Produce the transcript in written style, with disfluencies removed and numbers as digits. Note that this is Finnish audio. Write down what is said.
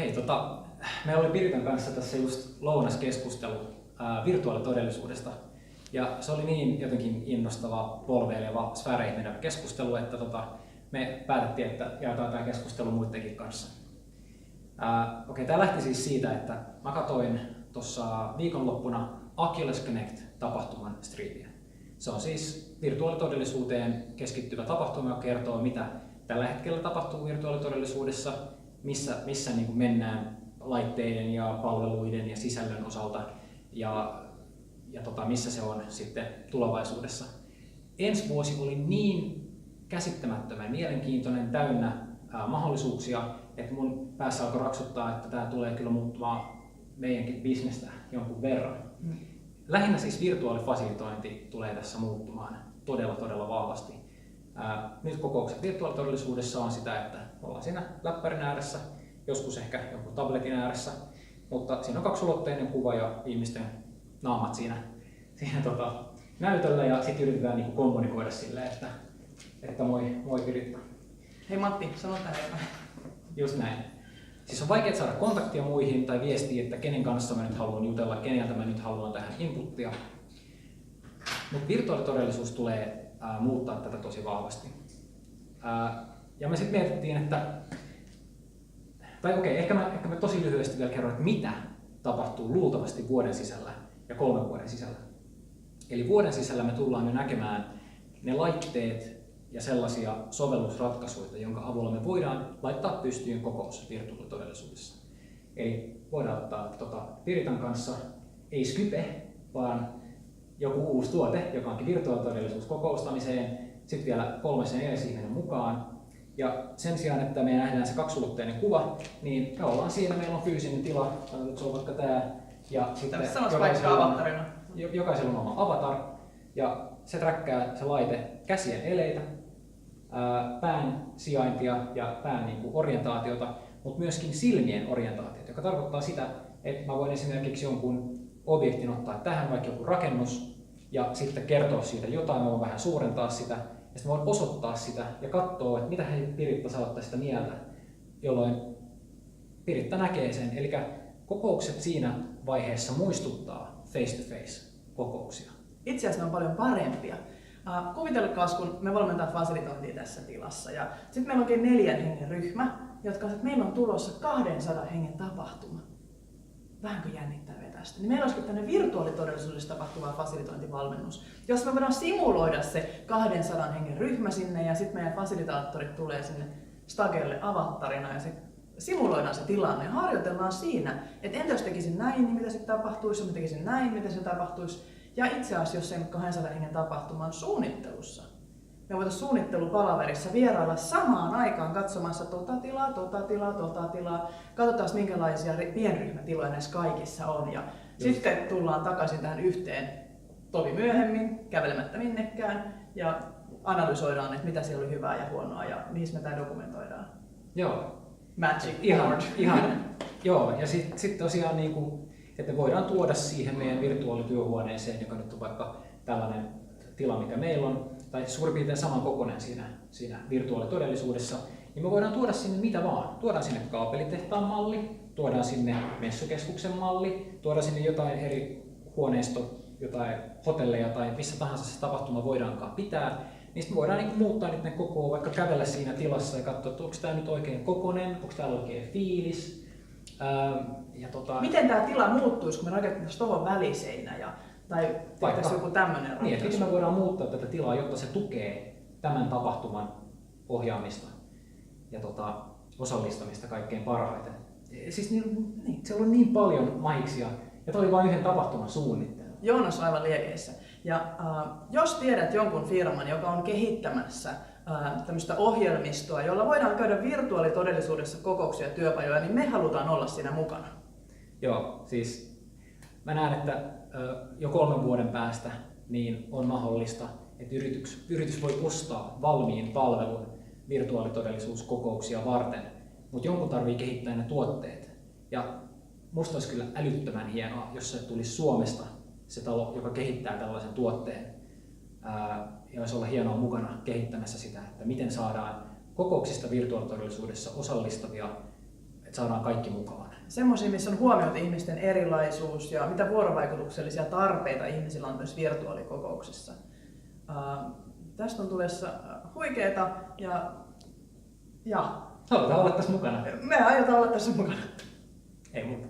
Hei, meillä oli Piritan kanssa tässä just lounaskeskustelu virtuaalitodellisuudesta. Ja se oli niin jotenkin innostava, polveileva, sfääreihin keskustelu, että me päätettiin, että jaetaan tämä keskustelu muidenkin kanssa. Tämä lähti siis siitä, että mä katsoin tuossa viikonloppuna Oculus Connect-tapahtuman striimiä. Se on siis virtuaalitodellisuuteen keskittyvä tapahtuma, joka kertoo, mitä tällä hetkellä tapahtuu virtuaalitodellisuudessa, missä niin kuin mennään laitteiden ja palveluiden ja sisällön osalta ja missä se on sitten tulevaisuudessa. Ensi vuosi oli niin käsittämättömän mielenkiintoinen, täynnä mahdollisuuksia, että mun päässä alkoi raksuttaa, että tämä tulee kyllä muuttumaan meidänkin bisnestä jonkun verran. Lähinnä siis virtuaalifasilitointi tulee tässä muuttumaan todella vahvasti. Nyt kokoukset virtuaalitodellisuudessa on sitä, että ollaan siinä läppärin ääressä, joskus ehkä jonkun tabletin ääressä, mutta siinä on kaksulotteinen kuva ja ihmisten naamat siinä näytöllä ja sitten yritetään niinku kommunikoida silleen, että moi Piritta. Hei Matti, sano tähän jotain. Just näin. Siis on vaikea saada kontaktia muihin tai viestiä, että kenen kanssa mä nyt haluan jutella, keneltä mä nyt haluan tähän inputtia. Mutta virtuaalitodellisuus tulee muuttaa tätä tosi vahvasti. Ja me sitten mietittiin, ehkä mä tosi lyhyesti vielä kerron, että mitä tapahtuu luultavasti vuoden sisällä ja 3 vuoden sisällä. Eli vuoden sisällä me tullaan jo näkemään ne laitteet ja sellaisia sovellusratkaisuja, jonka avulla me voidaan laittaa pystyyn kokous virtuaalitodellisuudessa. Eli voidaan ottaa Piritan kanssa, ei Skype, vaan joku uusi tuote, joka onkin virtuaalitodellisuus kokoustamiseen, sitten vielä 3 ja 4 ihminen mukaan. Ja sen sijaan, että me nähdään se kaksulotteinen kuva, niin me ollaan siinä, meillä on fyysinen tila, se on vaikka tämä, ja sitten jokaisella on oma avatar, ja se trackkaa se laite käsien eleitä, pään sijaintia ja pään orientaatiota, mutta myöskin silmien orientaatiota, joka tarkoittaa sitä, että mä voin esimerkiksi jonkun objektin ottaa tähän, vaikka joku rakennus, ja sitten kertoa siitä jotain, mä voin vähän suurentaa sitä, ja sitten voin osoittaa sitä ja katsoa, että mitä Piritta saa tästä mieltä, jolloin Piritta näkee sen. Eli kokoukset siinä vaiheessa muistuttaa face-to-face kokouksia. Itse asiassa ne on paljon parempia. Kuvitelkaas, kun me valmentaa fasilitointia tässä tilassa ja sitten meillä onkin 4 hengen ryhmä, jotka on, että meillä on tulossa 200 hengen tapahtuma. Vähänkö jännittää vetästä? Niin meillä olisikin tämmöinen virtuaalitodellisuudessa tapahtuva fasilitointivalmennus. Jos me voidaan simuloida se 200 hengen ryhmä sinne ja sitten meidän fasilitaattorit tulee sinne stagelle avattarina ja sitten simuloidaan se tilanne ja harjoitellaan siinä, että entä jos tekisin näin, niin mitä sitten tapahtuisi, jos mä tekisin näin, mitä se tapahtuisi. Ja itse asiassa, jos se 200 hengen tapahtuma suunnittelussa, me voitaisiin suunnittelupalaverissa vierailla samaan aikaan katsomassa tota tilaa. Katsotaan minkälaisia pienryhmätiloja näissä kaikissa on. Ja sitten tullaan takaisin tähän yhteen tovi myöhemmin, kävelemättä minnekään, ja analysoidaan, että mitä siellä oli hyvää ja huonoa ja mihin me tämä dokumentoidaan. Joo. Magic ihan. Joo, ja sitten tosiaan että me voidaan tuoda siihen meidän virtuaalityöhuoneeseen, joka nyt on vaikka tällainen tila, mikä meillä on, tai suurin piirtein saman kokoinen siinä virtuaalitodellisuudessa, niin me voidaan tuoda sinne mitä vaan. Tuodaan sinne kaapelitehtaan malli, tuodaan sinne messukeskuksen malli, tuodaan sinne jotain eri huoneisto, jotain hotelleja tai missä tahansa se tapahtuma voidaankaan pitää. Niin sitten voidaan muuttaa nyt ne kokoa, vaikka kävellä siinä tilassa ja katsoa, että onko tämä nyt oikein kokoinen, onko täällä oikein fiilis. Miten tämä tila muuttuisi, kun me rakennettaisiin tuohon väliseinä tai tehtäisiin joku tämmöinen ratkaisu? Niin, miten me voidaan muuttaa tätä tilaa, jotta se tukee tämän tapahtuman ohjaamista ja osallistamista kaikkein parhaiten. Siis siellä on niin paljon mahiksia ja toi oli vain yhden tapahtuman suunnittelu. Joonas on aivan liekeissä. Ja jos tiedät jonkun firman, joka on kehittämässä tämmöistä ohjelmistoa, jolla voidaan käydä virtuaalitodellisuudessa kokouksia ja työpajoja, niin me halutaan olla siinä mukana. Joo, siis mä näen, että jo 3 vuoden päästä niin on mahdollista, että yritys voi ostaa valmiin palvelun virtuaalitodellisuuskokouksia varten, mutta jonkun tarvii kehittää ne tuotteet. Ja musta olisi kyllä älyttömän hienoa, jos se tulisi Suomesta se talo, joka kehittää tällaisen tuotteen. Ja olisi olla hienoa mukana kehittämässä sitä, että miten saadaan kokouksista virtuaalitodellisuudessa osallistavia, että saadaan kaikki mukaan. Semmoisia, missä on huomioitu ihmisten erilaisuus ja mitä vuorovaikutuksellisia tarpeita ihmisillä on myös virtuaalikokouksissa. Tästä on tulessa huikeeta ja Halutaan olla tässä mukana. me aiotaan olla tässä mukana. Ei muuta.